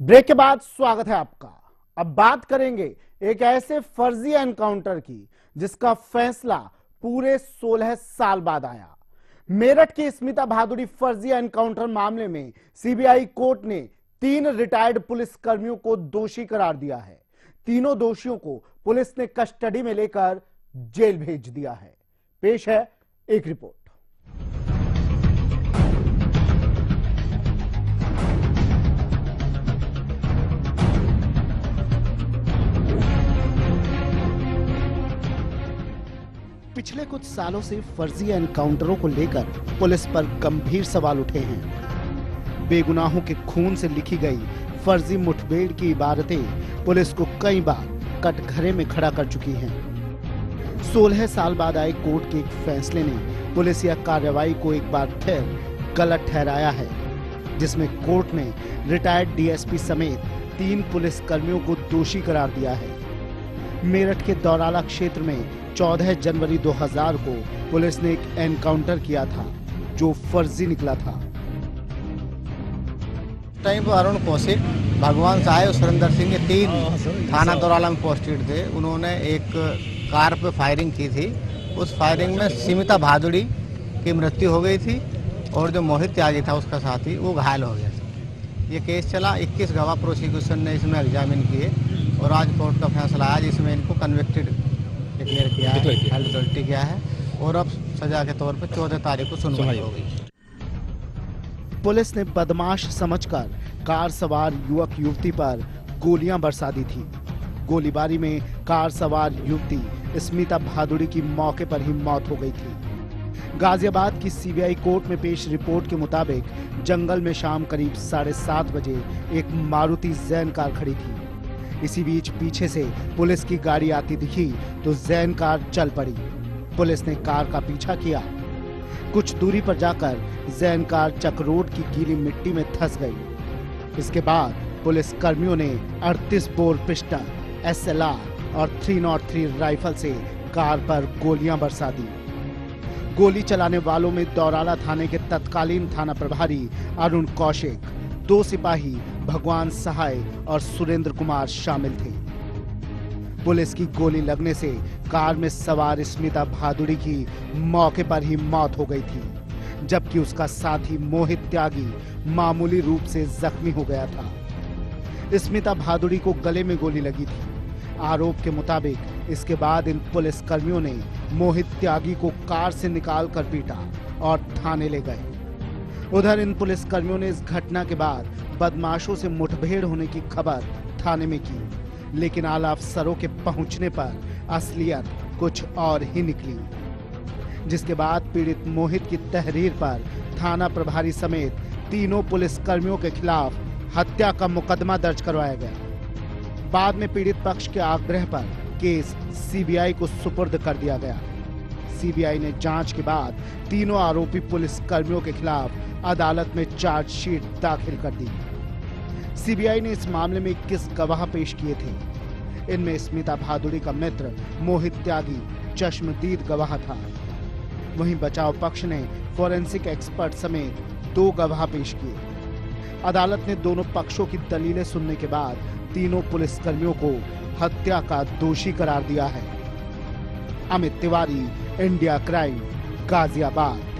Break के बाद स्वागत है आपका। अब बात करेंगे एक ऐसे फर्जी एनकाउंटर की जिसका फैसला पूरे 16 साल बाद आया। मेरठ की स्मिता भादुड़ी फर्जी एनकाउंटर मामले में सीबीआई कोर्ट ने 3 रिटायर्ड पुलिस कर्मियों को दोषी करार दिया है। तीनों दोषियों को पुलिस ने कस्टडी में लेकर जेल भेज दिया है। पेश है एक रिपोर्ट। पिछले कुछ सालों से फर्जी एनकाउंटरों को लेकर पुलिस पर गंभीर सवाल उठे हैं। बेगुनाहों के खून से लिखी गई फर्जी मुठभेड़ की इबारतें पुलिस को कई बार कटघरे में खड़ा कर चुकी हैं। 16 साल बाद आए कोर्ट के एक फैसले ने पुलिस या कार्रवाई को एक बार फिर गलत ठहराया है, जिसमें कोर्ट ने रिटायर्ड डीएसपी समेत 3 पुलिस कर्मियों को दोषी करार दिया है। मेरठ के दौराला क्षेत्र में 14 जनवरी 2000 को पुलिस ने एक एनकाउंटर किया था जो फर्जी निकला था। टाइम पर अरुण कौशिक, भगवान साय और सुरेंद्र सिंह ये 3 थाना दौराला में पोस्टेड थे। उन्होंने एक कार पे फायरिंग की थी। उस फायरिंग में स्मिता भादुड़ी की मृत्यु हो गई थी और जो मोहित त्यागी था उसका साथी वो घायल हो गया था। ये केस चला। 21 गवाह प्रोसिक्यूशन ने इसमें एग्जामिन किए और आज कोर्ट का फैसला आया जिसमें इनको कन्विक्टेड डिक्लेयर किया है, हेल्ड गलती किया है और अब सजा के तौर पर 14 तारीख को सुनवाई होगी। पुलिस ने बदमाश समझकर कार सवार युवक युवती पर गोलियां बरसा दी थी। गोलीबारी में कार सवार युवती स्मिता भादुड़ी की मौके पर ही मौत हो गई थी। गाजियाबाद की सीबीआई कोर्ट में पेश रिपोर्ट के मुताबिक जंगल में शाम करीब 7:30 बजे एक मारुति जैन कार खड़ी थी। इसी बीच पीछे से पुलिस की गाड़ी आती दिखी तो जैन कार चल पड़ी। पुलिस ने कार का पीछा किया। कुछ दूरी पर जाकर जैन कार चक रोड की गीली मिट्टी में धंस गई। इसके बाद पुलिस कर्मियों ने 38 बोर पिस्टल, एसएलआर और 303 राइफल से कार पर गोलियां बरसा दी। गोली चलाने वालों में दौराला थाने के तत्कालीन थाना प्रभारी अरुण कौशिक, 2 सिपाही भगवान सहाय और सुरेंद्र कुमार शामिल थे। पुलिस की गोली लगने से कार में सवार स्मिता भादुड़ी की मौके पर ही मौत हो गई थी, जबकि उसका साथी मोहित त्यागी मामूली रूप से जख्मी हो गया था। स्मिता भादुड़ी को गले में गोली लगी थी। आरोप के मुताबिक इसके बाद इन पुलिस कर्मियों ने मोहित त्यागी को कार से निकालकर पीटा और थाने ले गए। उधर इन पुलिस कर्मियों ने इस घटना के बाद बदमाशों से मुठभेड़ होने की खबर थाने में की, लेकिन आला अफसरों के पहुंचने पर असलियत कुछ और ही निकली, जिसके बाद पीड़ित मोहित की तहरीर पर थाना प्रभारी समेत तीनों पुलिस कर्मियों के खिलाफ हत्या का मुकदमा दर्ज करवाया गया। बाद में पीड़ित पक्ष के आग्रह पर केस सीबीआई को सुपुर्द कर दिया गया। सीबीआई ने जांच के बाद तीनों आरोपी पुलिस कर्मियों के खिलाफ अदालत में चार्जशीट दाखिल कर दी। सीबीआई ने इस मामले में 21 गवाह पेश किए थे। इनमें स्मिता भादुड़ी का मित्र मोहित त्यागी चश्मदीद गवाह था। वहीं बचाव पक्ष ने फोरेंसिक एक्सपर्ट समेत 2 गवाह पेश किए। अदालत ने दोनों पक्षों की दलीलें सुनने के बाद तीनों पुलिस कर्मियों को हत्या का दोषी करार दिया है। Amit Tiwari, India crime, Ghaziabad.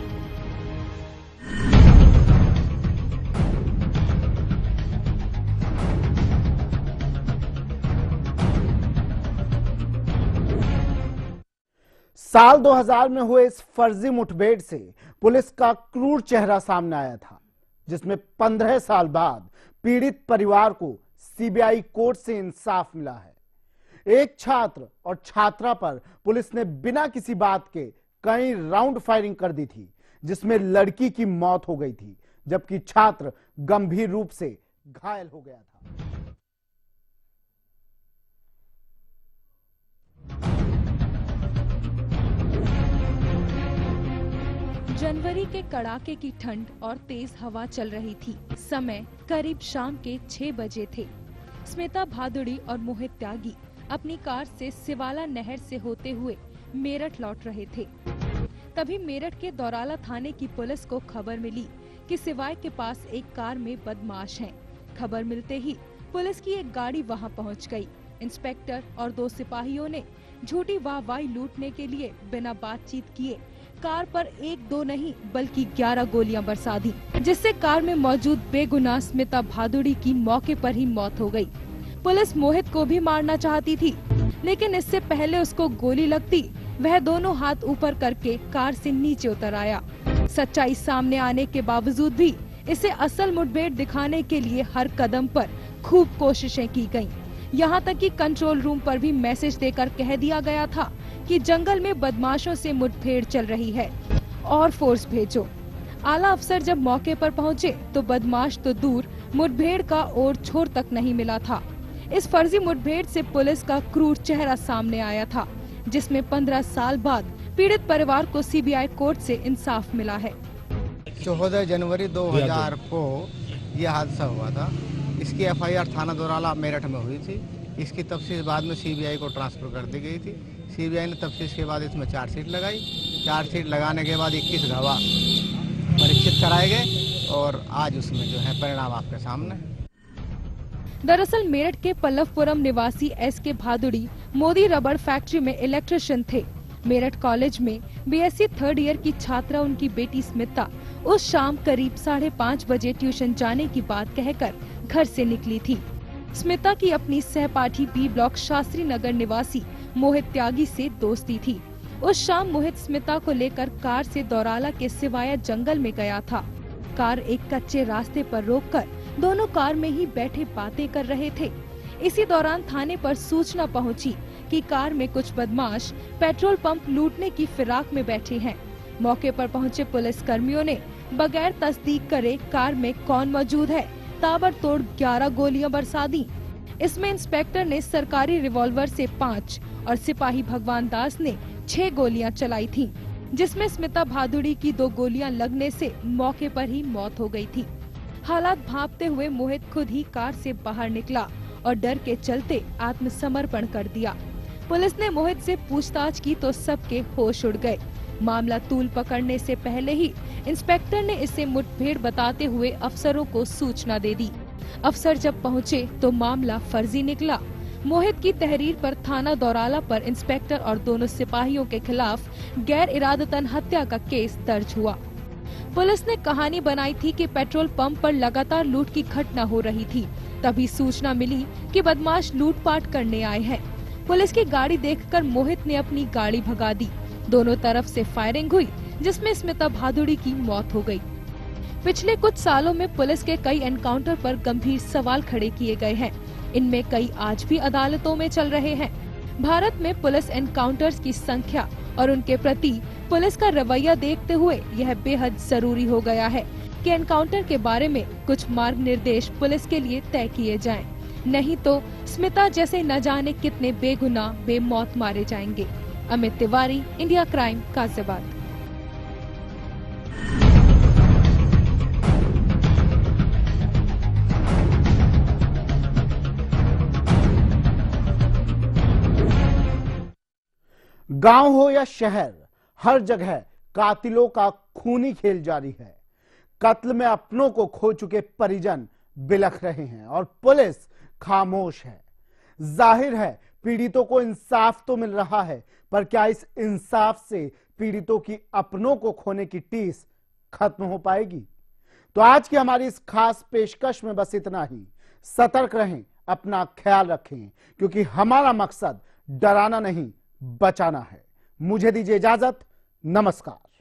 साल 2000 में हुए इस फर्जी मुठभेड़ से पुलिस का क्रूर चेहरा सामने आया था, जिसमें 15 साल बाद पीड़ित परिवार को सीबीआई कोर्ट से इंसाफ मिला है। एक छात्र और छात्रा पर पुलिस ने बिना किसी बात के कई राउंड फायरिंग कर दी थी, जिसमें लड़की की मौत हो गई थी, जबकि छात्र गंभीर रूप से घायल हो गया था। जनवरी के कड़ाके की ठंड और तेज हवा चल रही थी। समय करीब शाम के 6 बजे थे। स्मिता भादुड़ी और मोहित त्यागी अपनी कार से सिवाला नहर से होते हुए मेरठ लौट रहे थे। तभी मेरठ के दौराला थाने की पुलिस को खबर मिली कि सिवाय के पास एक कार में बदमाश हैं। खबर मिलते ही पुलिस की एक गाड़ी वहां पहुंच गई। इंस्पेक्टर और 2 सिपाहियों ने झूठी वाहवाही लूटने के लिए बिना बातचीत किए कार पर 1-2 नहीं बल्कि 11 गोलियां बरसा दी, जिससे कार में मौजूद बेगुनाह स्मिता भादुड़ी की मौके पर ही मौत हो गई। पुलिस मोहित को भी मारना चाहती थी, लेकिन इससे पहले उसको गोली लगती वह दोनों हाथ ऊपर करके कार से नीचे उतर आया। सच्चाई सामने आने के बावजूद भी इसे असल मुठभेड़ दिखाने के लिए हर कदम पर खूब कोशिशें की गईं। यहाँ तक कि कंट्रोल रूम पर भी मैसेज देकर कह दिया गया था कि जंगल में बदमाशों से मुठभेड़ चल रही है और फोर्स भेजो। आला अफसर जब मौके पर पहुँचे तो बदमाश तो दूर, मुठभेड़ का और छोर तक नहीं मिला था। इस फर्जी मुठभेड़ से पुलिस का क्रूर चेहरा सामने आया था, जिसमें 15 साल बाद पीड़ित परिवार को सीबीआई कोर्ट से इंसाफ मिला है। 14 जनवरी 2000 को यह हादसा हुआ था। इसकी एफआईआर थाना दोराला मेरठ में हुई थी। इसकी तफ्तीश बाद में सीबीआई को ट्रांसफर कर दी गई थी। सीबीआई ने तफ्तीश के बाद इसमें चार्जशीट लगाई। चार्जशीट लगाने के बाद 21 गवाह परीक्षित कराए गए और आज उसमें जो है परिणाम आपके सामने। दरअसल मेरठ के पल्लवपुरम निवासी एसके भादुड़ी मोदी रबड़ फैक्ट्री में इलेक्ट्रिशियन थे। मेरठ कॉलेज में बीएससी 3rd ईयर की छात्रा उनकी बेटी स्मिता उस शाम करीब 5:30 बजे ट्यूशन जाने की बात कहकर घर से निकली थी। स्मिता की अपनी सहपाठी बी ब्लॉक शास्त्री नगर निवासी मोहित त्यागी से दोस्ती थी। उस शाम मोहित स्मिता को लेकर कार से दौराला के सिवाया जंगल में गया था। कार एक कच्चे रास्ते पर रोककर दोनों कार में ही बैठे बातें कर रहे थे। इसी दौरान थाने पर सूचना पहुंची कि कार में कुछ बदमाश पेट्रोल पंप लूटने की फिराक में बैठे हैं। मौके पर पहुंचे पुलिस कर्मियों ने बगैर तस्दीक करे कार में कौन मौजूद है ताबड़तोड़ 11 गोलियां बरसा दी। इसमें इंस्पेक्टर ने सरकारी रिवॉल्वर से 5 और सिपाही भगवान दास ने 6 गोलियां चलाई थीं, जिसमें स्मिता भादुड़ी की 2 गोलियां लगने से मौके पर ही मौत हो गई थी। हालात भांपते हुए मोहित खुद ही कार से बाहर निकला और डर के चलते आत्मसमर्पण कर दिया। पुलिस ने मोहित से पूछताछ की तो सबके होश उड़ गए। मामला तूल पकड़ने से पहले ही इंस्पेक्टर ने इसे मुठभेड़ बताते हुए अफसरों को सूचना दे दी। अफसर जब पहुंचे तो मामला फर्जी निकला। मोहित की तहरीर पर थाना दौराला पर इंस्पेक्टर और दोनों सिपाहियों के खिलाफ गैर इरादतन हत्या का केस दर्ज हुआ। पुलिस ने कहानी बनाई थी कि पेट्रोल पंप पर लगातार लूट की घटना हो रही थी। तभी सूचना मिली कि बदमाश लूटपाट करने आए हैं। पुलिस की गाड़ी देखकर मोहित ने अपनी गाड़ी भगा दी। दोनों तरफ से फायरिंग हुई, जिसमें स्मिता भादुड़ी की मौत हो गई। पिछले कुछ सालों में पुलिस के कई एनकाउंटर पर गंभीर सवाल खड़े किए गए हैं। इनमें कई आज भी अदालतों में चल रहे हैं। भारत में पुलिस एनकाउंटर्स की संख्या और उनके प्रति पुलिस का रवैया देखते हुए यह बेहद जरूरी हो गया है कि एनकाउंटर के बारे में कुछ मार्ग निर्देश पुलिस के लिए तय किए जाएं। नहीं तो स्मिता जैसे न जाने कितने बेगुनाह बेमौत मारे जाएंगे। Amit Tiwari, India crime, Ghaziabad. गांव हो या शहर, हर जगह कातिलों का खूनी खेल जारी है। कत्ल में अपनों को खो चुके परिजन बिलख रहे हैं और पुलिस खामोश है। जाहिर है पीड़ितों को इंसाफ तो मिल रहा है, पर क्या इस इंसाफ से पीड़ितों की अपनों को खोने की टीस खत्म हो पाएगी? तो आज की हमारी इस खास पेशकश में बस इतना ही। सतर्क रहें, अपना ख्याल रखें, क्योंकि हमारा मकसद डराना नहीं, बचाना है। मुझे दीजिए इजाजत। नमस्कार।